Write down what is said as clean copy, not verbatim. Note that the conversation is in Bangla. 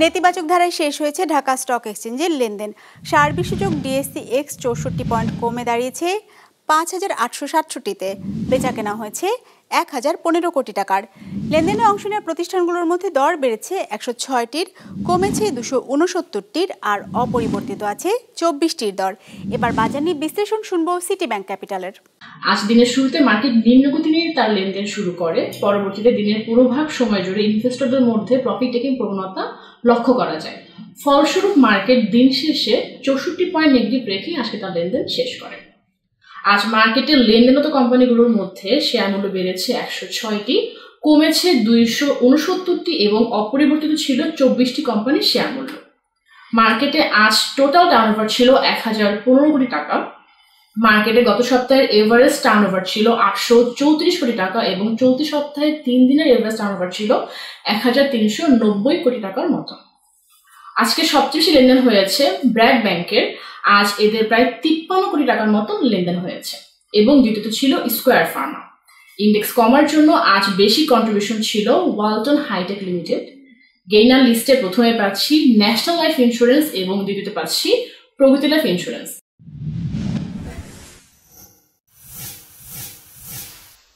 নেতিবাচক ধারায় শেষ হয়েছে ঢাকা স্টক এক্সচেঞ্জের লেনদেন। সার্বিক সূচক ডিএসসি এক্স 64 পয়েন্ট কমে দাঁড়িয়েছে 5867তে। বেচা কেনা হয়েছে 1015 কোটি টাকার। লেনদেনে অংশ নেওয়া প্রতিষ্ঠানগুলোর মধ্যে দর বেড়েছে 106টির, কমেছে 269টির, আর অপরিবর্তিত আছে 24টির দর। এবার বাজার নিয়ে বিশ্লেষণ শুনবো সিটি ব্যাংক ক্যাপিটালের। আজ দিনের শুরুতে মার্কেট নিম্নগতি নিয়ে তার লেনদেন শুরু করে। পরবর্তীতে দিনের পুরোভাগ সময় জুড়ে ইনভেস্টরদের মধ্যে প্রফিট টেকিং প্রবণতা লক্ষ্য করা যায়। ফলস্বরূপ মার্কেট দিন শেষে 64 পয়েন্ট নেগেটিভ রেখে আজকে তার লেনদেন শেষ করে। আজ মার্কেটের লেনদেনত কোম্পানিগুলোর মধ্যে শেয়ার মূল্য বেড়েছে 106টি, কমেছে 269টি এবং অপরিবর্তিত ছিল 24টি কোম্পানির শেয়ার মূল্য। মার্কেটে আজ টোটাল টার্নওভার ছিল 1015 কোটি টাকা। মার্কেটে গত সপ্তাহের এভারেজ টার্নওভার ছিল 834 কোটি টাকা এবং চলতি সপ্তাহে 3 দিনের এভারেজ টার্নওভার ছিল 1390 কোটি টাকার মতো। আজকে সবচেয়ে বেশি লেনদেন হয়েছে ব্র্যাক ব্যাংকের। আজ এদের প্রায় 53 কোটি টাকার মতো লেনদেন হয়েছে এবং দ্বিতীয়ত ছিল স্কয়ার ফার্মা। ইন্ডেক্স কমার জন্য আজ বেশি কন্ট্রিবিউশন ছিল ওয়ালটন হাইটেক লিমিটেড। গেইনার লিস্টে প্রথমে পাচ্ছি ন্যাশনাল লাইফ ইন্স্যুরেন্স এবং দ্বিতীয়তে পাচ্ছি প্রগতি লাইফ ইন্স্যুরেন্স।